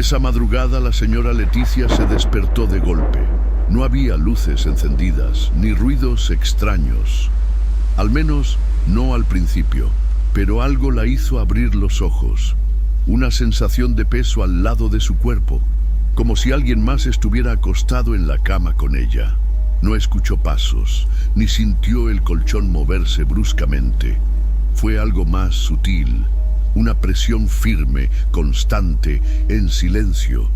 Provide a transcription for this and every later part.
Esa madrugada la señora Leticia se despertó de golpe. No había luces encendidas, ni ruidos extraños. Al menos no al principio, pero algo la hizo abrir los ojos. Una sensación de peso al lado de su cuerpo, como si alguien más estuviera acostado en la cama con ella. No escuchó pasos, ni sintió el colchón moverse bruscamente. Fue algo más sutil, una presión firme, constante, en silencio.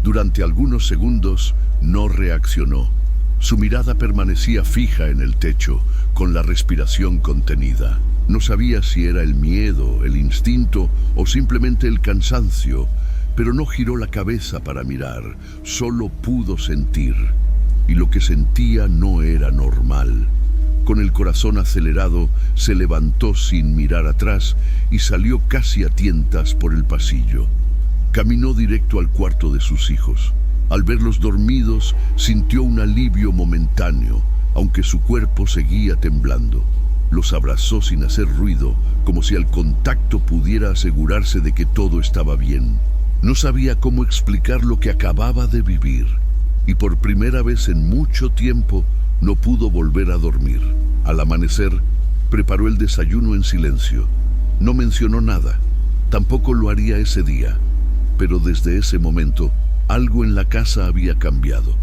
Durante algunos segundos no reaccionó. Su mirada permanecía fija en el techo, con la respiración contenida. No sabía si era el miedo, el instinto o simplemente el cansancio, pero no giró la cabeza para mirar, solo pudo sentir. Y lo que sentía no era normal. Con el corazón acelerado, se levantó sin mirar atrás y salió casi a tientas por el pasillo. Caminó directo al cuarto de sus hijos. Al verlos dormidos, sintió un alivio momentáneo, aunque su cuerpo seguía temblando. Los abrazó sin hacer ruido, como si al contacto pudiera asegurarse de que todo estaba bien. No sabía cómo explicar lo que acababa de vivir, y por primera vez en mucho tiempo no pudo volver a dormir. Al amanecer, preparó el desayuno en silencio. No mencionó nada, tampoco lo haría ese día, pero desde ese momento, algo en la casa había cambiado.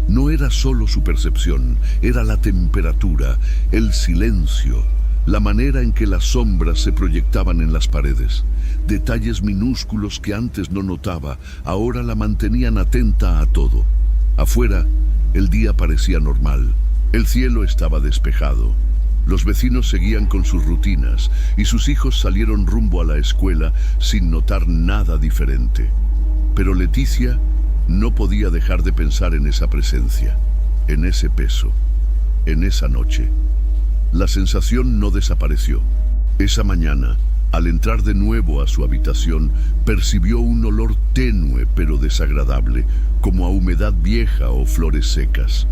No era solo su percepción, era la temperatura, el silencio, la manera en que las sombras se proyectaban en las paredes. Detalles minúsculos que antes no notaba, ahora la mantenían atenta a todo. Afuera, el día parecía normal. El cielo estaba despejado. Los vecinos seguían con sus rutinas y sus hijos salieron rumbo a la escuela sin notar nada diferente. Pero Leticia no podía dejar de pensar en esa presencia, en ese peso, en esa noche. La sensación no desapareció. Esa mañana, al entrar de nuevo a su habitación, percibió un olor tenue pero desagradable, como a humedad vieja o flores secas.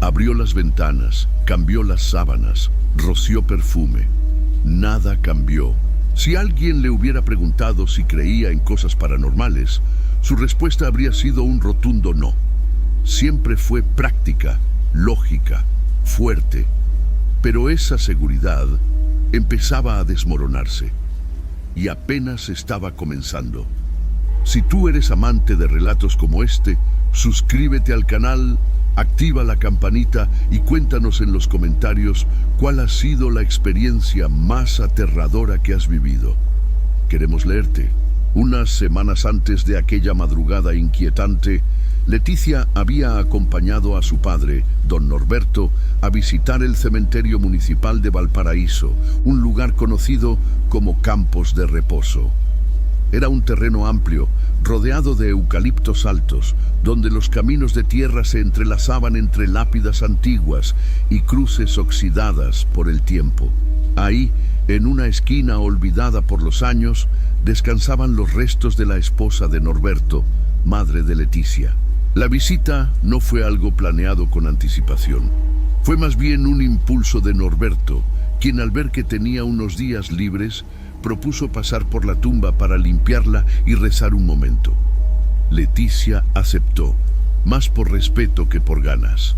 Abrió las ventanas, cambió las sábanas, roció perfume. Nada cambió. Si alguien le hubiera preguntado si creía en cosas paranormales, su respuesta habría sido un rotundo no. Siempre fue práctica, lógica, fuerte. Pero esa seguridad empezaba a desmoronarse. Y apenas estaba comenzando. Si tú eres amante de relatos como este, suscríbete al canal, activa la campanita y cuéntanos en los comentarios cuál ha sido la experiencia más aterradora que has vivido. Queremos leerte. Unas semanas antes de aquella madrugada inquietante, Leticia había acompañado a su padre, don Norberto, a visitar el cementerio municipal de Valparaíso, un lugar conocido como Campos de Reposo. Era un terreno amplio, rodeado de eucaliptos altos, donde los caminos de tierra se entrelazaban entre lápidas antiguas y cruces oxidadas por el tiempo. Ahí, en una esquina olvidada por los años, descansaban los restos de la esposa de Norberto, madre de Leticia. La visita no fue algo planeado con anticipación. Fue más bien un impulso de Norberto, quien al ver que tenía unos días libres, propuso pasar por la tumba para limpiarla y rezar un momento. Leticia aceptó, más por respeto que por ganas.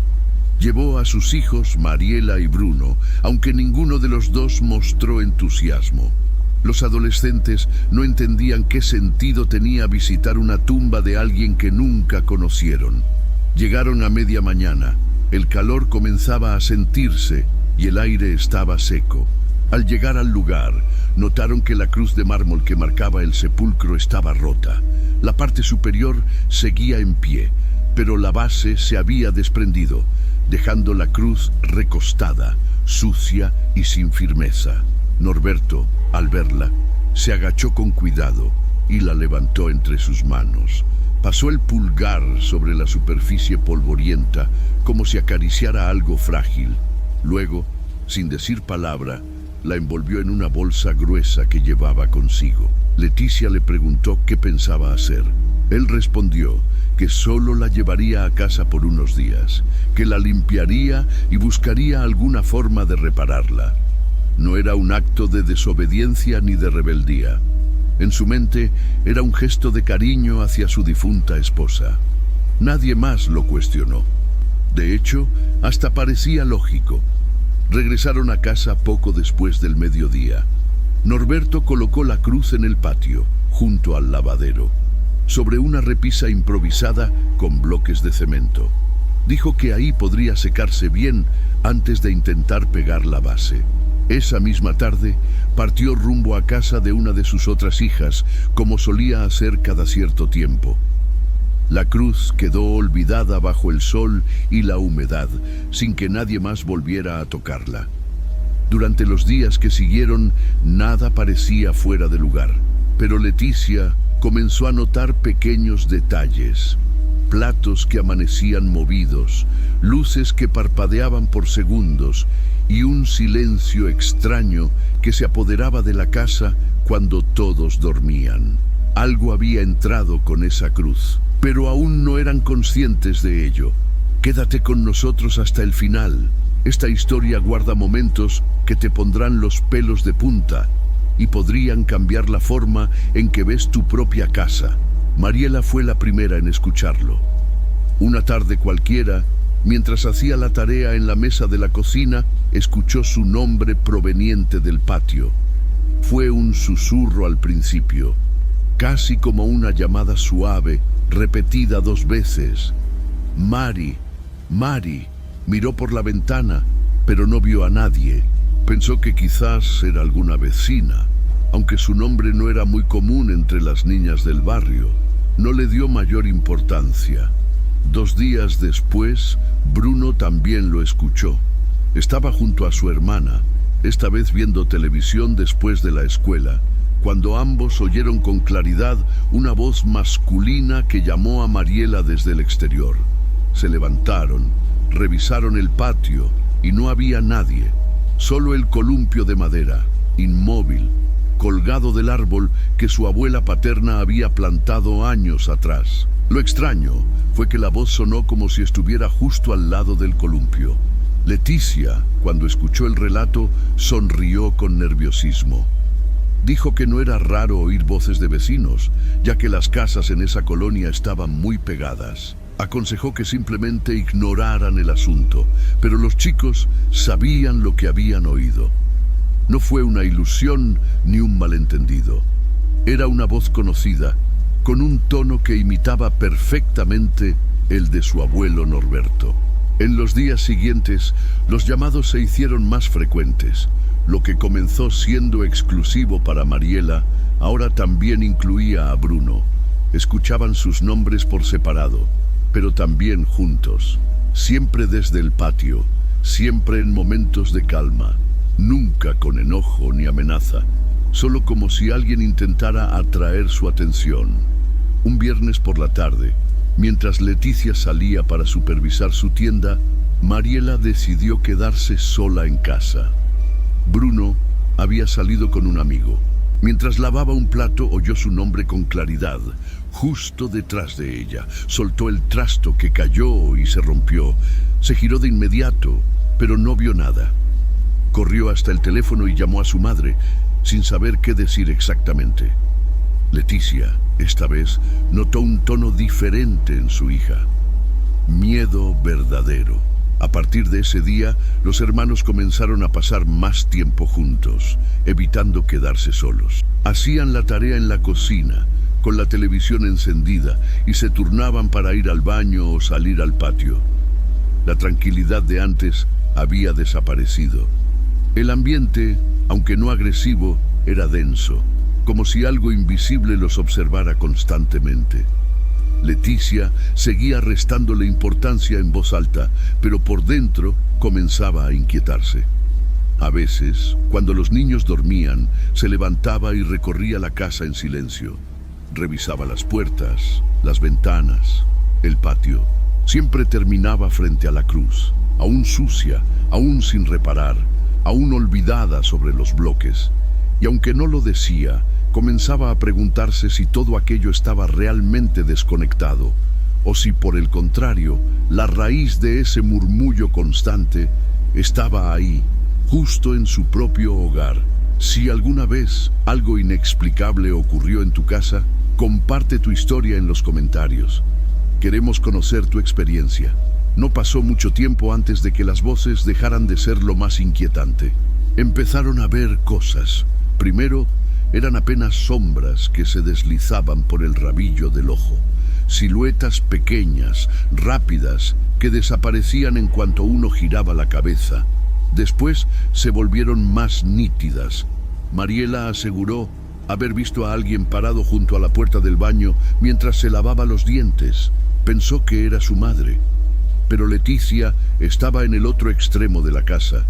Llevó a sus hijos, Mariela y Bruno, aunque ninguno de los dos mostró entusiasmo. Los adolescentes no entendían qué sentido tenía visitar una tumba de alguien que nunca conocieron. Llegaron a media mañana. El calor comenzaba a sentirse y el aire estaba seco. Al llegar al lugar, notaron que la cruz de mármol que marcaba el sepulcro estaba rota. La parte superior seguía en pie, pero la base se había desprendido, dejando la cruz recostada, sucia y sin firmeza. Norberto, al verla, se agachó con cuidado y la levantó entre sus manos. Pasó el pulgar sobre la superficie polvorienta, como si acariciara algo frágil. Luego, sin decir palabra, la envolvió en una bolsa gruesa que llevaba consigo. Leticia le preguntó qué pensaba hacer. Él respondió que solo la llevaría a casa por unos días, que la limpiaría y buscaría alguna forma de repararla. No era un acto de desobediencia ni de rebeldía. En su mente era un gesto de cariño hacia su difunta esposa. Nadie más lo cuestionó. De hecho, hasta parecía lógico. Regresaron a casa poco después del mediodía. Norberto colocó la cruz en el patio, junto al lavadero, sobre una repisa improvisada con bloques de cemento. Dijo que ahí podría secarse bien antes de intentar pegar la base. Esa misma tarde partió rumbo a casa de una de sus otras hijas, como solía hacer cada cierto tiempo. La cruz quedó olvidada bajo el sol y la humedad, sin que nadie más volviera a tocarla. Durante los días que siguieron, nada parecía fuera de lugar, pero Leticia comenzó a notar pequeños detalles. Platos que amanecían movidos, luces que parpadeaban por segundos y un silencio extraño que se apoderaba de la casa cuando todos dormían. Algo había entrado con esa cruz, pero aún no eran conscientes de ello. Quédate con nosotros hasta el final. Esta historia guarda momentos que te pondrán los pelos de punta y podrían cambiar la forma en que ves tu propia casa. Mariela fue la primera en escucharlo. Una tarde cualquiera, mientras hacía la tarea en la mesa de la cocina, escuchó su nombre proveniente del patio. Fue un susurro al principio, casi como una llamada suave, repetida 2 veces. Mari, Mari. Miró por la ventana, pero no vio a nadie. Pensó que quizás era alguna vecina, aunque su nombre no era muy común entre las niñas del barrio. No le dio mayor importancia. 2 días después, Bruno también lo escuchó. Estaba junto a su hermana, esta vez viendo televisión después de la escuela, cuando ambos oyeron con claridad una voz masculina que llamó a Mariela desde el exterior. Se levantaron, revisaron el patio y no había nadie, solo el columpio de madera, inmóvil, colgado del árbol que su abuela paterna había plantado años atrás. Lo extraño fue que la voz sonó como si estuviera justo al lado del columpio. Leticia, cuando escuchó el relato, sonrió con nerviosismo. Dijo que no era raro oír voces de vecinos, ya que las casas en esa colonia estaban muy pegadas. Aconsejó que simplemente ignoraran el asunto, pero los chicos sabían lo que habían oído. No fue una ilusión ni un malentendido. Era una voz conocida, con un tono que imitaba perfectamente el de su abuelo Norberto. En los días siguientes, los llamados se hicieron más frecuentes. Lo que comenzó siendo exclusivo para Mariela, ahora también incluía a Bruno. Escuchaban sus nombres por separado, pero también juntos, siempre desde el patio, siempre en momentos de calma, nunca con enojo ni amenaza, solo como si alguien intentara atraer su atención. Un viernes por la tarde, mientras Leticia salía para supervisar su tienda, Mariela decidió quedarse sola en casa. Bruno había salido con un amigo. Mientras lavaba un plato, oyó su nombre con claridad, justo detrás de ella. Soltó el trasto que cayó y se rompió. Se giró de inmediato, pero no vio nada. Corrió hasta el teléfono y llamó a su madre, sin saber qué decir exactamente. Leticia, esta vez, notó un tono diferente en su hija. Miedo verdadero. A partir de ese día, los hermanos comenzaron a pasar más tiempo juntos, evitando quedarse solos. Hacían la tarea en la cocina, con la televisión encendida, y se turnaban para ir al baño o salir al patio. La tranquilidad de antes había desaparecido. El ambiente, aunque no agresivo, era denso, como si algo invisible los observara constantemente. Leticia seguía restándole importancia en voz alta, pero por dentro comenzaba a inquietarse. A veces, cuando los niños dormían, se levantaba y recorría la casa en silencio. Revisaba las puertas, las ventanas, el patio. Siempre terminaba frente a la cruz, aún sucia, aún sin reparar, aún olvidada sobre los bloques. Y aunque no lo decía, comenzaba a preguntarse si todo aquello estaba realmente desconectado, o si por el contrario, la raíz de ese murmullo constante estaba ahí, justo en su propio hogar, Si alguna vez algo inexplicable ocurrió en tu casa, comparte tu historia en los comentarios. Queremos conocer tu experiencia. No pasó mucho tiempo antes de que las voces dejaran de ser lo más inquietante. Empezaron a ver cosas. Primero, eran apenas sombras que se deslizaban por el rabillo del ojo. Siluetas pequeñas, rápidas, que desaparecían en cuanto uno giraba la cabeza. Después se volvieron más nítidas. Mariela aseguró haber visto a alguien parado junto a la puerta del baño mientras se lavaba los dientes. Pensó que era su madre. Pero Leticia estaba en el otro extremo de la casa.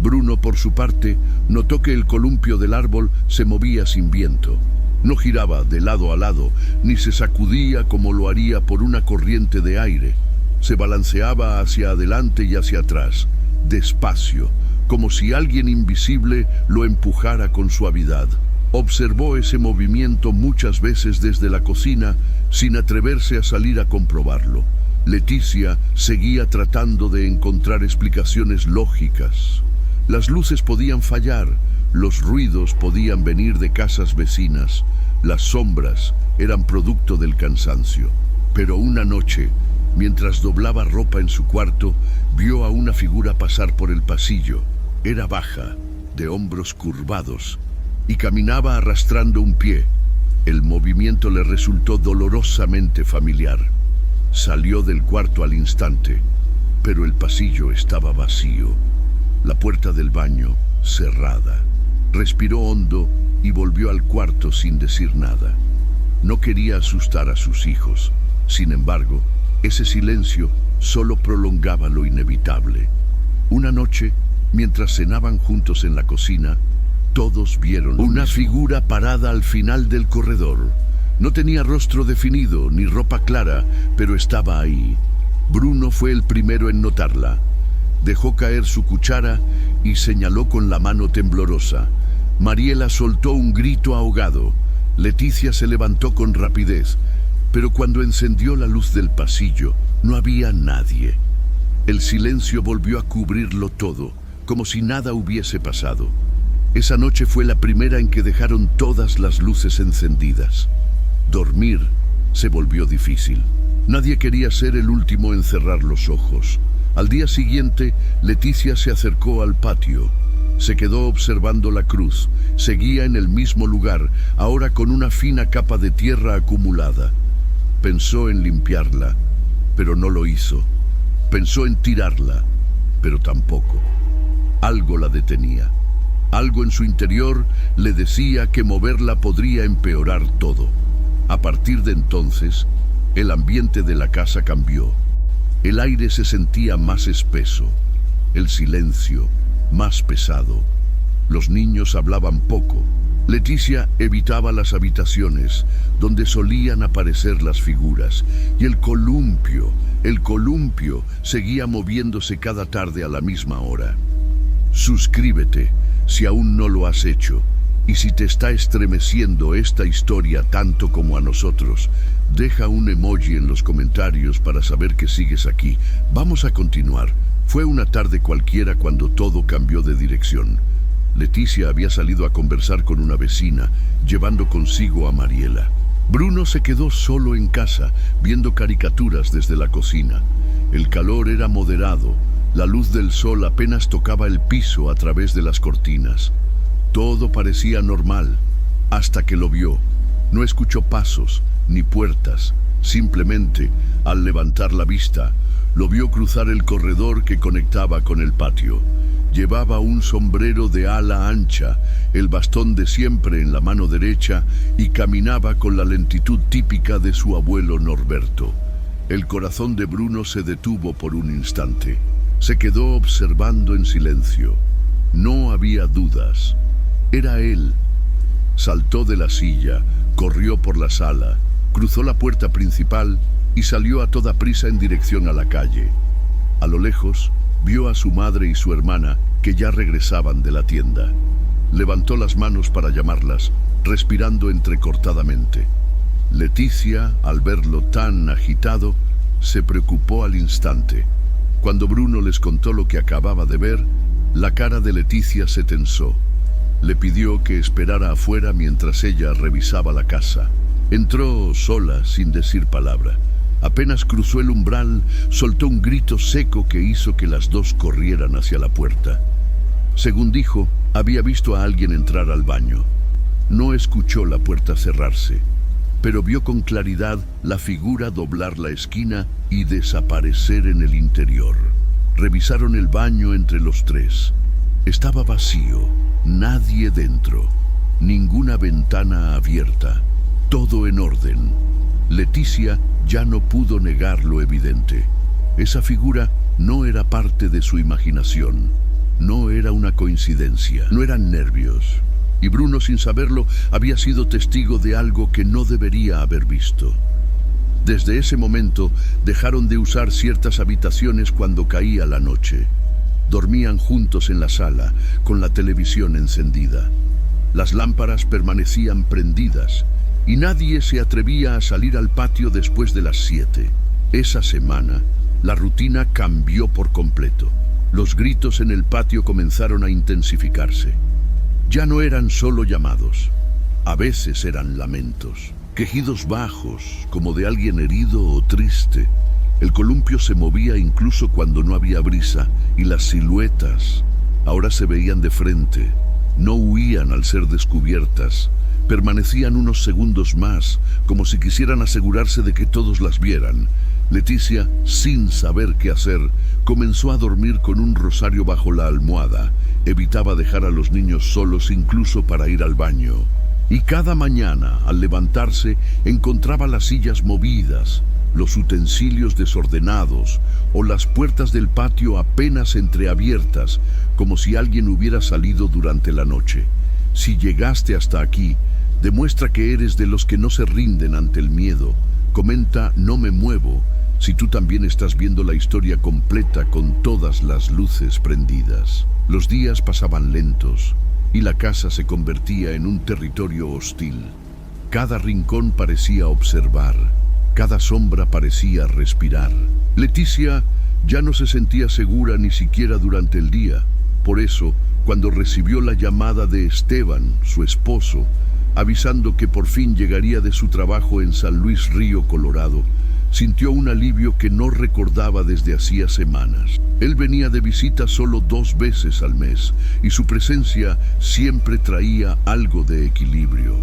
Bruno, por su parte, notó que el columpio del árbol se movía sin viento. No giraba de lado a lado, ni se sacudía como lo haría por una corriente de aire. Se balanceaba hacia adelante y hacia atrás, despacio, como si alguien invisible lo empujara con suavidad. Observó ese movimiento muchas veces desde la cocina, sin atreverse a salir a comprobarlo. Leticia seguía tratando de encontrar explicaciones lógicas. Las luces podían fallar, los ruidos podían venir de casas vecinas, las sombras eran producto del cansancio. Pero una noche, mientras doblaba ropa en su cuarto, vio a una figura pasar por el pasillo. Era baja, de hombros curvados, y caminaba arrastrando un pie. El movimiento le resultó dolorosamente familiar. Salió del cuarto al instante, pero el pasillo estaba vacío. La puerta del baño cerrada. Respiró hondo y volvió al cuarto sin decir nada. No quería asustar a sus hijos. Sin embargo, ese silencio solo prolongaba lo inevitable. Una noche, mientras cenaban juntos en la cocina, todos vieron una figura parada al final del corredor. No tenía rostro definido ni ropa clara, pero estaba ahí. Bruno fue el primero en notarla. Dejó caer su cuchara y señaló con la mano temblorosa. Mariela soltó un grito ahogado. Leticia se levantó con rapidez, pero cuando encendió la luz del pasillo, no había nadie. El silencio volvió a cubrirlo todo, como si nada hubiese pasado. Esa noche fue la primera en que dejaron todas las luces encendidas. Dormir se volvió difícil. Nadie quería ser el último en cerrar los ojos. Al día siguiente, Leticia se acercó al patio. Se quedó observando la cruz. Seguía en el mismo lugar, ahora con una fina capa de tierra acumulada. Pensó en limpiarla, pero no lo hizo. Pensó en tirarla, pero tampoco. Algo la detenía. Algo en su interior le decía que moverla podría empeorar todo. A partir de entonces, el ambiente de la casa cambió. El aire se sentía más espeso, el silencio más pesado. Los niños hablaban poco. Leticia evitaba las habitaciones donde solían aparecer las figuras, y el columpio seguía moviéndose cada tarde a la misma hora. Suscríbete si aún no lo has hecho, y si te está estremeciendo esta historia tanto como a nosotros, deja un emoji en los comentarios para saber que sigues aquí. Vamos a continuar. Fue una tarde cualquiera cuando todo cambió de dirección. Leticia había salido a conversar con una vecina, llevando consigo a Mariela. Bruno se quedó solo en casa, viendo caricaturas desde la cocina. El calor era moderado. La luz del sol apenas tocaba el piso a través de las cortinas. Todo parecía normal, hasta que lo vio. No escuchó pasos ni puertas. Simplemente, al levantar la vista, lo vio cruzar el corredor que conectaba con el patio. Llevaba un sombrero de ala ancha, el bastón de siempre en la mano derecha, y caminaba con la lentitud típica de su abuelo Norberto. El corazón de Bruno se detuvo por un instante. Se quedó observando en silencio. No había dudas. Era él. Saltó de la silla, corrió por la sala, cruzó la puerta principal y salió a toda prisa en dirección a la calle. A lo lejos, vio a su madre y su hermana, que ya regresaban de la tienda. Levantó las manos para llamarlas, respirando entrecortadamente. Leticia, al verlo tan agitado, se preocupó al instante. Cuando Bruno les contó lo que acababa de ver, la cara de Leticia se tensó. Le pidió que esperara afuera mientras ella revisaba la casa. Entró sola, sin decir palabra. Apenas cruzó el umbral, soltó un grito seco que hizo que las dos corrieran hacia la puerta. Según dijo, había visto a alguien entrar al baño. No escuchó la puerta cerrarse, pero vio con claridad la figura doblar la esquina y desaparecer en el interior. Revisaron el baño entre los tres. Estaba vacío, nadie dentro, ninguna ventana abierta, todo en orden. Leticia ya no pudo negar lo evidente. Esa figura no era parte de su imaginación, no era una coincidencia, no eran nervios. Y Bruno, sin saberlo, había sido testigo de algo que no debería haber visto. Desde ese momento dejaron de usar ciertas habitaciones cuando caía la noche. Dormían juntos en la sala, con la televisión encendida. Las lámparas permanecían prendidas y nadie se atrevía a salir al patio después de las 7. Esa semana, la rutina cambió por completo. Los gritos en el patio comenzaron a intensificarse. Ya no eran solo llamados, a veces eran lamentos, quejidos bajos, como de alguien herido o triste. El columpio se movía incluso cuando no había brisa, y las siluetas ahora se veían de frente. No huían al ser descubiertas, permanecían unos segundos más, como si quisieran asegurarse de que todos las vieran. Leticia, sin saber qué hacer, comenzó a dormir con un rosario bajo la almohada. Evitaba dejar a los niños solos incluso para ir al baño. Y cada mañana, al levantarse, encontraba las sillas movidas, los utensilios desordenados o las puertas del patio apenas entreabiertas, como si alguien hubiera salido durante la noche. Si llegaste hasta aquí, demuestra que eres de los que no se rinden ante el miedo. Comenta "No me muevo" si tú también estás viendo la historia completa con todas las luces prendidas. Los días pasaban lentos y la casa se convertía en un territorio hostil. Cada rincón parecía observar, cada sombra parecía respirar. Leticia ya no se sentía segura ni siquiera durante el día. Por eso, cuando recibió la llamada de Esteban, su esposo, avisando que por fin llegaría de su trabajo en San Luis Río Colorado, sintió un alivio que no recordaba desde hacía semanas. Él venía de visita solo 2 veces al mes y su presencia siempre traía algo de equilibrio.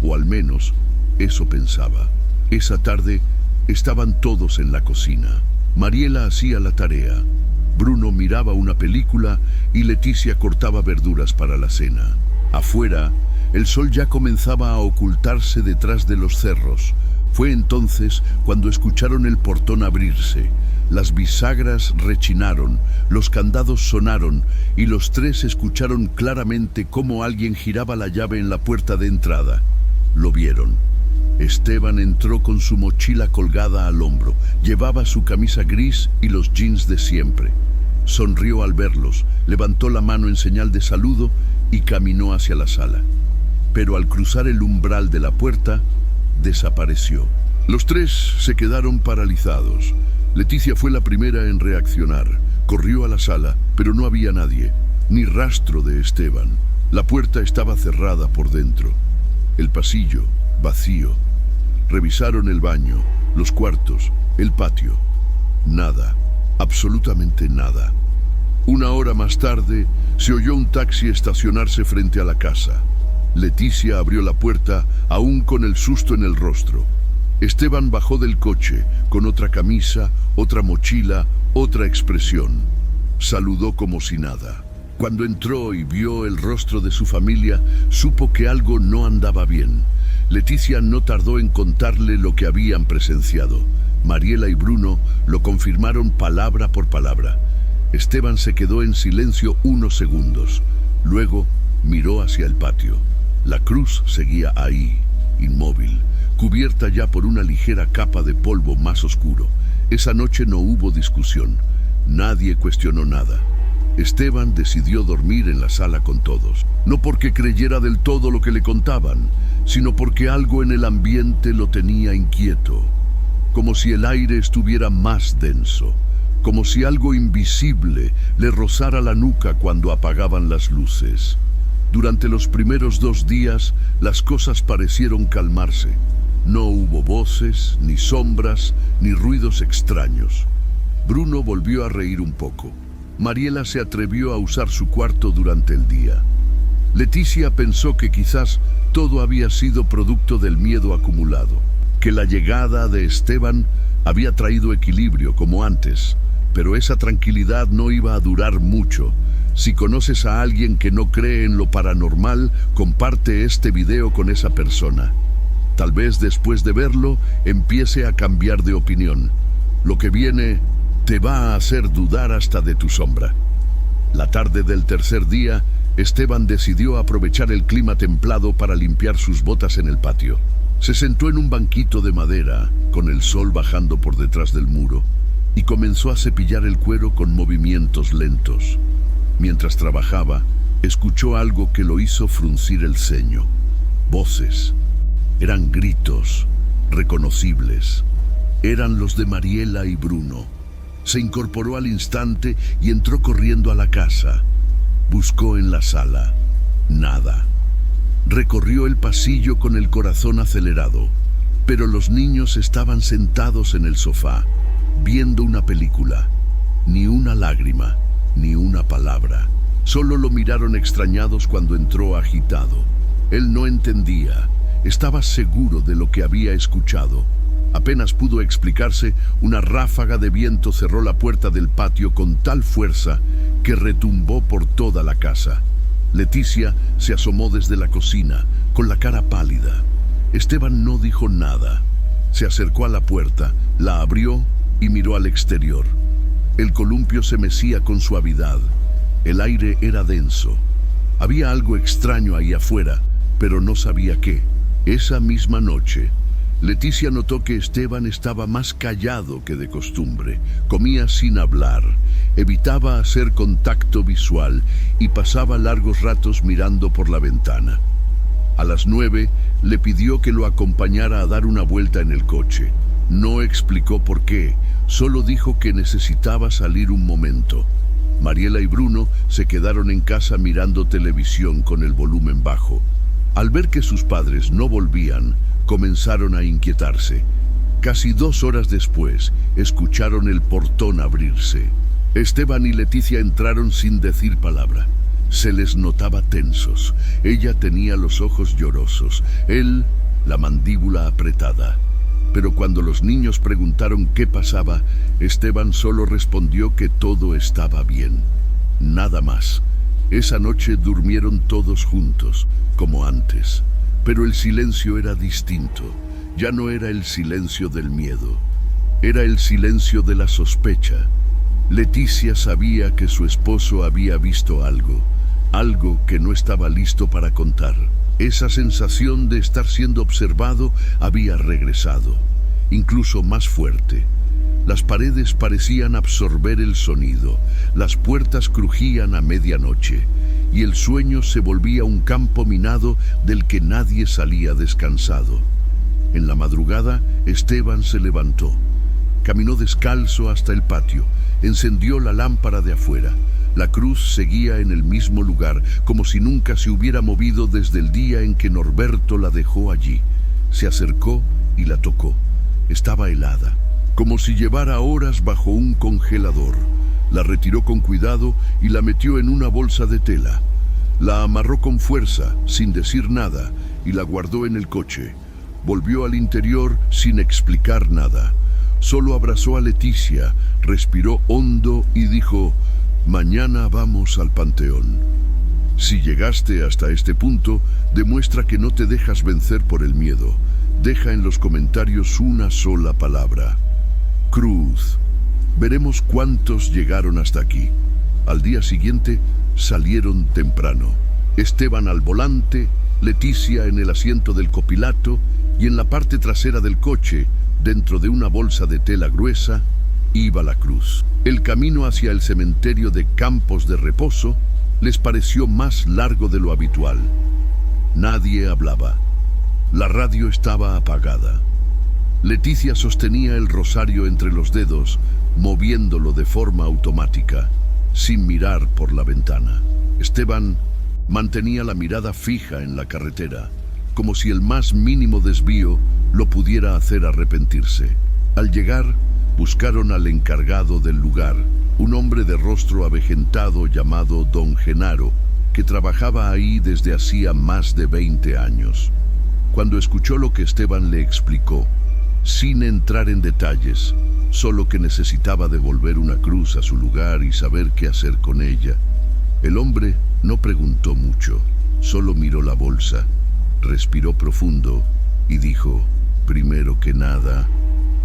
O al menos, eso pensaba. Esa tarde estaban todos en la cocina. Mariela hacía la tarea, Bruno miraba una película y Leticia cortaba verduras para la cena. Afuera, el sol ya comenzaba a ocultarse detrás de los cerros. Fue entonces cuando escucharon el portón abrirse. Las bisagras rechinaron, los candados sonaron y los tres escucharon claramente cómo alguien giraba la llave en la puerta de entrada. Lo vieron. Esteban entró con su mochila colgada al hombro. Llevaba su camisa gris y los jeans de siempre. Sonrió al verlos, levantó la mano en señal de saludo y caminó hacia la sala. Pero al cruzar el umbral de la puerta, desapareció. Los tres se quedaron paralizados. Leticia fue la primera en reaccionar. Corrió a la sala, pero no había nadie, ni rastro de Esteban. La puerta estaba cerrada por dentro. El pasillo, vacío. Revisaron el baño, los cuartos, el patio. Nada, absolutamente nada. 1 hora más tarde, se oyó un taxi estacionarse frente a la casa. Leticia abrió la puerta, aún con el susto en el rostro. Esteban bajó del coche, con otra camisa, otra mochila, otra expresión. Saludó como si nada. Cuando entró y vio el rostro de su familia, supo que algo no andaba bien. Leticia no tardó en contarle lo que habían presenciado. Mariela y Bruno lo confirmaron palabra por palabra. Esteban se quedó en silencio unos segundos. Luego miró hacia el patio. La cruz seguía ahí, inmóvil, cubierta ya por una ligera capa de polvo más oscuro. Esa noche no hubo discusión. Nadie cuestionó nada. Esteban decidió dormir en la sala con todos. No porque creyera del todo lo que le contaban, sino porque algo en el ambiente lo tenía inquieto. Como si el aire estuviera más denso. Como si algo invisible le rozara la nuca cuando apagaban las luces. Durante los primeros 2 días, las cosas parecieron calmarse. No hubo voces, ni sombras, ni ruidos extraños. Bruno volvió a reír un poco. Mariela se atrevió a usar su cuarto durante el día. Leticia pensó que quizás todo había sido producto del miedo acumulado, que la llegada de Esteban había traído equilibrio como antes, pero esa tranquilidad no iba a durar mucho. Si conoces a alguien que no cree en lo paranormal, comparte este video con esa persona. Tal vez después de verlo empiece a cambiar de opinión. Lo que viene te va a hacer dudar hasta de tu sombra. La tarde del tercer día, Esteban decidió aprovechar el clima templado para limpiar sus botas en el patio. Se sentó en un banquito de madera, con el sol bajando por detrás del muro, y comenzó a cepillar el cuero con movimientos lentos. Mientras trabajaba, escuchó algo que lo hizo fruncir el ceño. Voces. Eran gritos, reconocibles. Eran los de Mariela y Bruno. Se incorporó al instante y entró corriendo a la casa. Buscó en la sala. Nada. Recorrió el pasillo con el corazón acelerado, pero los niños estaban sentados en el sofá, viendo una película. Ni una lágrima, ni una palabra. Solo lo miraron extrañados cuando entró agitado. Él no entendía. Estaba seguro de lo que había escuchado. Apenas pudo explicarse, una ráfaga de viento cerró la puerta del patio con tal fuerza que retumbó por toda la casa. Leticia se asomó desde la cocina, con la cara pálida. Esteban no dijo nada. Se acercó a la puerta, la abrió y miró al exterior. El columpio se mecía con suavidad. El aire era denso. Había algo extraño ahí afuera, pero no sabía qué. Esa misma noche, Leticia notó que Esteban estaba más callado que de costumbre. Comía sin hablar, evitaba hacer contacto visual y pasaba largos ratos mirando por la ventana. A las 9 le pidió que lo acompañara a dar una vuelta en el coche. No explicó por qué, solo dijo que necesitaba salir un momento. Mariela y Bruno se quedaron en casa mirando televisión con el volumen bajo. Al ver que sus padres no volvían, comenzaron a inquietarse. Casi 2 horas después, escucharon el portón abrirse. Esteban y Leticia entraron sin decir palabra. Se les notaba tensos. Ella tenía los ojos llorosos, él la mandíbula apretada. Pero cuando los niños preguntaron qué pasaba, Esteban solo respondió que todo estaba bien. Nada más. Esa noche durmieron todos juntos, como antes. Pero el silencio era distinto. Ya no era el silencio del miedo. Era el silencio de la sospecha. Leticia sabía que su esposo había visto algo que no estaba listo para contar. Esa sensación de estar siendo observado había regresado, incluso más fuerte. Las paredes parecían absorber el sonido, las puertas crujían a medianoche, y el sueño se volvía un campo minado del que nadie salía descansado. En la madrugada, Esteban se levantó. Caminó descalzo hasta el patio, encendió la lámpara de afuera. La cruz seguía en el mismo lugar, como si nunca se hubiera movido desde el día en que Norberto la dejó allí. Se acercó y la tocó. Estaba helada, como si llevara horas bajo un congelador. La retiró con cuidado y la metió en una bolsa de tela. La amarró con fuerza, sin decir nada, y la guardó en el coche. Volvió al interior sin explicar nada. Solo abrazó a Leticia, respiró hondo y dijo: «Mañana vamos al panteón». Si llegaste hasta este punto, demuestra que no te dejas vencer por el miedo. Deja en los comentarios una sola palabra: cruz. Veremos cuántos llegaron hasta aquí. Al día siguiente salieron temprano. Esteban al volante, Leticia en el asiento del copiloto y en la parte trasera del coche, dentro de una bolsa de tela gruesa, iba la cruz. El camino hacia el cementerio de Campos de Reposo les pareció más largo de lo habitual. Nadie hablaba. La radio estaba apagada. Leticia sostenía el rosario entre los dedos, moviéndolo de forma automática, sin mirar por la ventana. Esteban Mantenía la mirada fija en la carretera, como si el más mínimo desvío lo pudiera hacer arrepentirse. Al llegar, buscaron al encargado del lugar, un hombre de rostro avejentado llamado Don Genaro, que trabajaba ahí desde hacía más de 20 años. Cuando escuchó lo que Esteban le explicó, sin entrar en detalles, solo que necesitaba devolver una cruz a su lugar y saber qué hacer con ella, el hombre no preguntó mucho, solo miró la bolsa, respiró profundo y dijo: primero que nada,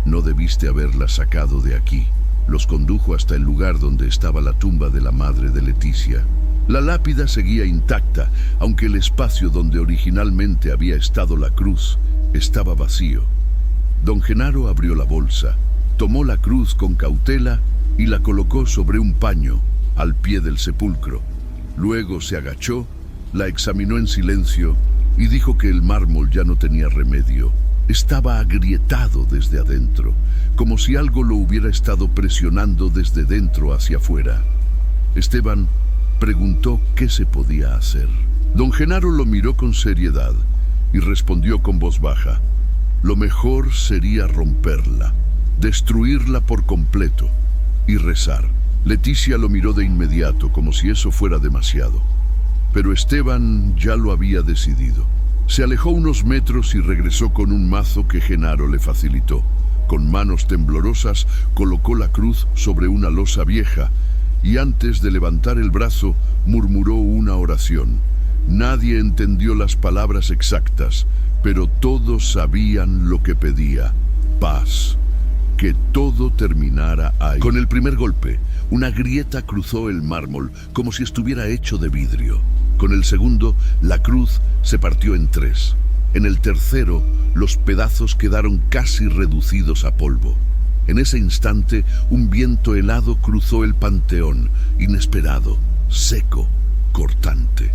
no debiste haberla sacado de aquí. Los condujo hasta el lugar donde estaba la tumba de la madre de Leticia. La lápida seguía intacta, aunque el espacio donde originalmente había estado la cruz estaba vacío. Don Genaro abrió la bolsa, tomó la cruz con cautela y la colocó sobre un paño al pie del sepulcro. Luego se agachó, la examinó en silencio y dijo que el mármol ya no tenía remedio. Estaba agrietado desde adentro, como si algo lo hubiera estado presionando desde dentro hacia afuera. Esteban preguntó qué se podía hacer. Don Genaro lo miró con seriedad y respondió con voz baja: lo mejor sería romperla, destruirla por completo y rezar. Leticia lo miró de inmediato, como si eso fuera demasiado. Pero Esteban ya lo había decidido. Se alejó unos metros y regresó con un mazo que Genaro le facilitó. Con manos temblorosas colocó la cruz sobre una losa vieja y antes de levantar el brazo murmuró una oración. Nadie entendió las palabras exactas, pero todos sabían lo que pedía: paz. Que todo terminara ahí. Con el primer golpe, una grieta cruzó el mármol, como si estuviera hecho de vidrio. Con el segundo, la cruz se partió en 3. En el tercero, los pedazos quedaron casi reducidos a polvo. En ese instante, un viento helado cruzó el panteón, inesperado, seco, cortante.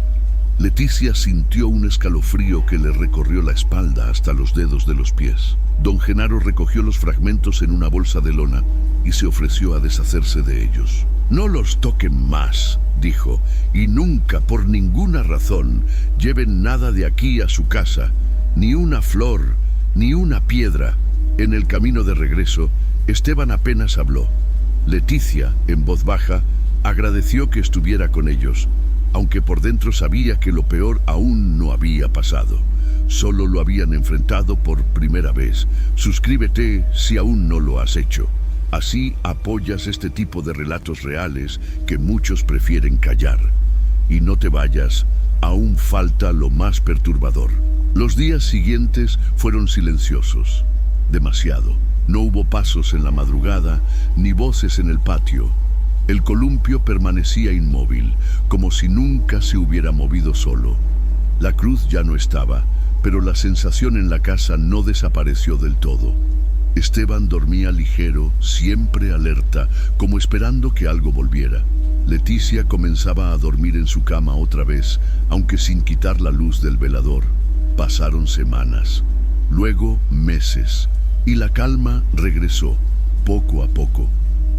Leticia sintió un escalofrío que le recorrió la espalda hasta los dedos de los pies. Don Genaro recogió los fragmentos en una bolsa de lona y se ofreció a deshacerse de ellos. No los toquen más, dijo, y nunca, por ninguna razón, lleven nada de aquí a su casa, ni una flor, ni una piedra. En el camino de regreso, Esteban apenas habló. Leticia, en voz baja, agradeció que estuviera con ellos, aunque por dentro sabía que lo peor aún no había pasado. Solo lo habían enfrentado por primera vez. Suscríbete si aún no lo has hecho. Así apoyas este tipo de relatos reales que muchos prefieren callar. Y no te vayas, aún falta lo más perturbador. Los días siguientes fueron silenciosos. Demasiado. No hubo pasos en la madrugada, ni voces en el patio. El columpio permanecía inmóvil, como si nunca se hubiera movido solo. La cruz ya no estaba, pero la sensación en la casa no desapareció del todo. Esteban dormía ligero, siempre alerta, como esperando que algo volviera. Leticia comenzaba a dormir en su cama otra vez, aunque sin quitar la luz del velador. Pasaron semanas, luego meses, y la calma regresó, poco a poco.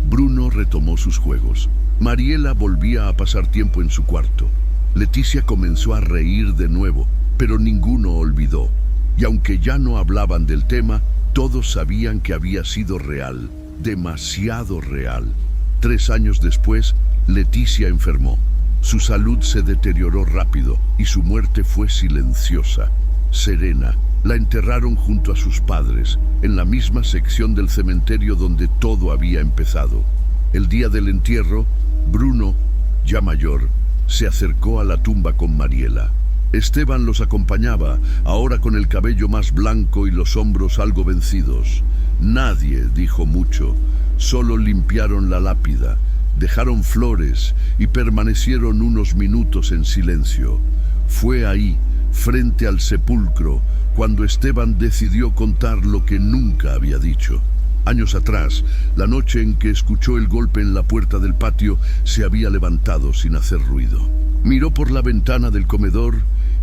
Bruno retomó sus juegos. Mariela volvía a pasar tiempo en su cuarto. Leticia comenzó a reír de nuevo, pero ninguno olvidó. Y aunque ya no hablaban del tema, todos sabían que había sido real, demasiado real. 3 años después, Leticia enfermó. Su salud se deterioró rápido y su muerte fue silenciosa, serena. La enterraron junto a sus padres, en la misma sección del cementerio donde todo había empezado. El día del entierro, Bruno, ya mayor, se acercó a la tumba con Mariela. Esteban los acompañaba, ahora con el cabello más blanco y los hombros algo vencidos. Nadie dijo mucho, solo limpiaron la lápida, dejaron flores y permanecieron unos minutos en silencio. Fue ahí, frente al sepulcro, cuando Esteban decidió contar lo que nunca había dicho. Años atrás, la noche en que escuchó el golpe en la puerta del patio, se había levantado sin hacer ruido. Miró por la ventana del comedor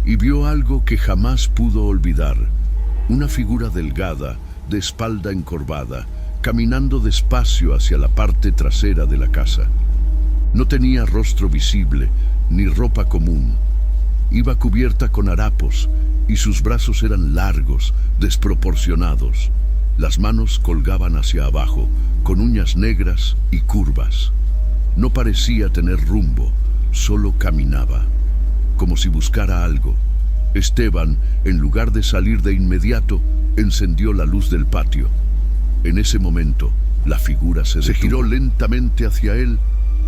y vio algo que jamás pudo olvidar. Una figura delgada, de espalda encorvada, caminando despacio hacia la parte trasera de la casa. No tenía rostro visible, ni ropa común. iba cubierta con harapos y sus brazos eran largos, desproporcionados. Las manos colgaban hacia abajo, con uñas negras y curvas. No parecía tener rumbo, solo caminaba, como si buscara algo. Esteban, en lugar de salir de inmediato, encendió la luz del patio. En ese momento, la figura se giró lentamente hacia él,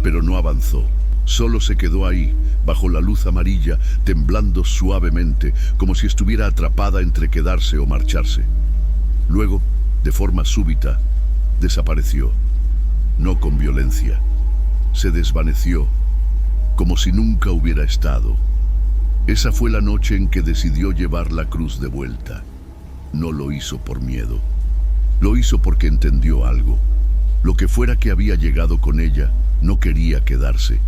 pero no avanzó. Solo se quedó ahí, bajo la luz amarilla, temblando suavemente, como si estuviera atrapada entre quedarse o marcharse. Luego, de forma súbita, desapareció. No con violencia. Se desvaneció, como si nunca hubiera estado. Esa fue la noche en que decidió llevar la cruz de vuelta. No lo hizo por miedo. Lo hizo porque entendió algo. Lo que fuera que había llegado con ella, no quería quedarse.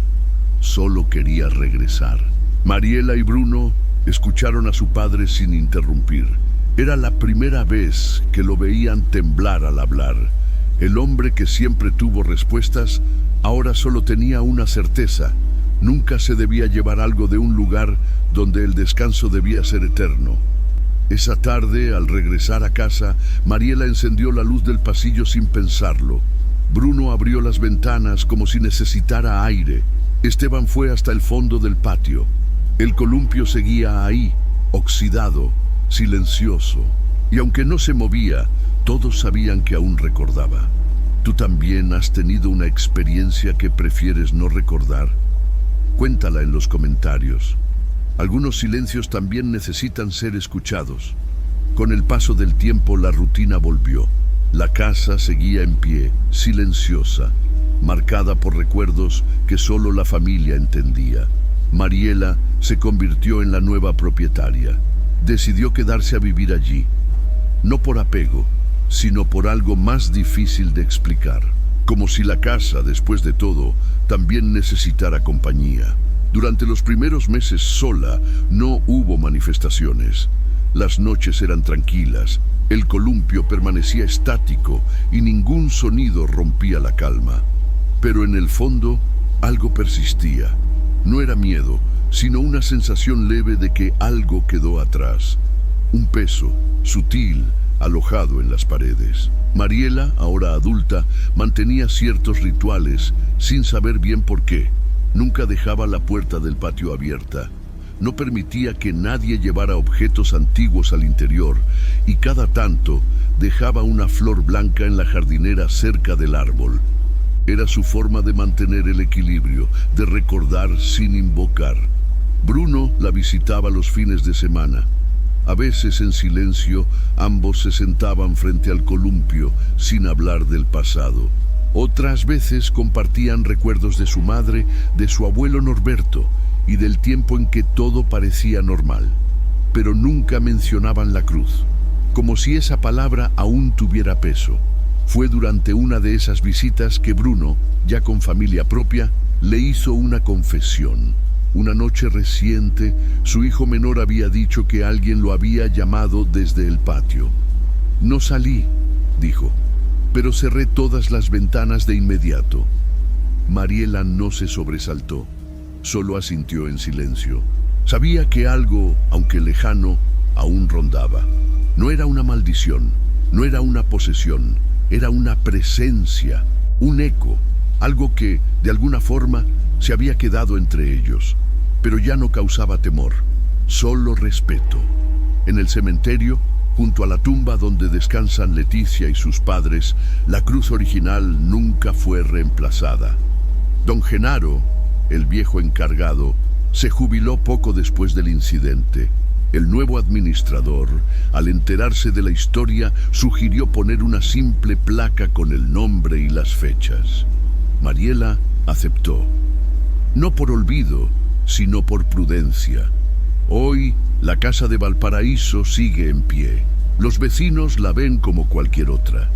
Solo quería regresar. Mariela y Bruno escucharon a su padre sin interrumpir. Era la primera vez que lo veían temblar al hablar. El hombre que siempre tuvo respuestas, ahora solo tenía una certeza. Nunca se debía llevar algo de un lugar donde el descanso debía ser eterno. Esa tarde, al regresar a casa, Mariela encendió la luz del pasillo sin pensarlo. Bruno abrió las ventanas como si necesitara aire. Esteban fue hasta el fondo del patio. El columpio seguía ahí, oxidado, silencioso. Y aunque no se movía, todos sabían que aún recordaba. ¿Tú también has tenido una experiencia que prefieres no recordar? Cuéntala en los comentarios. Algunos silencios también necesitan ser escuchados. Con el paso del tiempo, la rutina volvió. La casa seguía en pie, silenciosa, marcada por recuerdos que solo la familia entendía. Mariela se convirtió en la nueva propietaria. Decidió quedarse a vivir allí, no por apego, sino por algo más difícil de explicar. Como si la casa, después de todo, también necesitara compañía. Durante los primeros meses sola, no hubo manifestaciones. Las noches eran tranquilas, el columpio permanecía estático y ningún sonido rompía la calma. Pero en el fondo, algo persistía. No era miedo, sino una sensación leve de que algo quedó atrás. Un peso, sutil, alojado en las paredes. Mariela, ahora adulta, mantenía ciertos rituales, sin saber bien por qué. Nunca dejaba la puerta del patio abierta. No permitía que nadie llevara objetos antiguos al interior, y cada tanto dejaba una flor blanca en la jardinera cerca del árbol. Era su forma de mantener el equilibrio, de recordar sin invocar. Bruno la visitaba los fines de semana. A veces en silencio, ambos se sentaban frente al columpio sin hablar del pasado. Otras veces compartían recuerdos de su madre, de su abuelo Norberto y del tiempo en que todo parecía normal. Pero nunca mencionaban la cruz, como si esa palabra aún tuviera peso. Fue durante una de esas visitas que Bruno, ya con familia propia, le hizo una confesión. Una noche reciente, su hijo menor había dicho que alguien lo había llamado desde el patio. No salí, dijo, pero cerré todas las ventanas de inmediato. Mariela no se sobresaltó, solo asintió en silencio. Sabía que algo, aunque lejano, aún rondaba. No era una maldición, no era una posesión, era una presencia, un eco, algo que, de alguna forma, se había quedado entre ellos. Pero ya no causaba temor, solo respeto. En el cementerio, junto a la tumba donde descansan Leticia y sus padres, la cruz original nunca fue reemplazada. Don Genaro, el viejo encargado, se jubiló poco después del incidente. El nuevo administrador, al enterarse de la historia, sugirió poner una simple placa con el nombre y las fechas. Mariela aceptó. No por olvido, sino por prudencia. Hoy, la casa de Valparaíso sigue en pie. Los vecinos la ven como cualquier otra.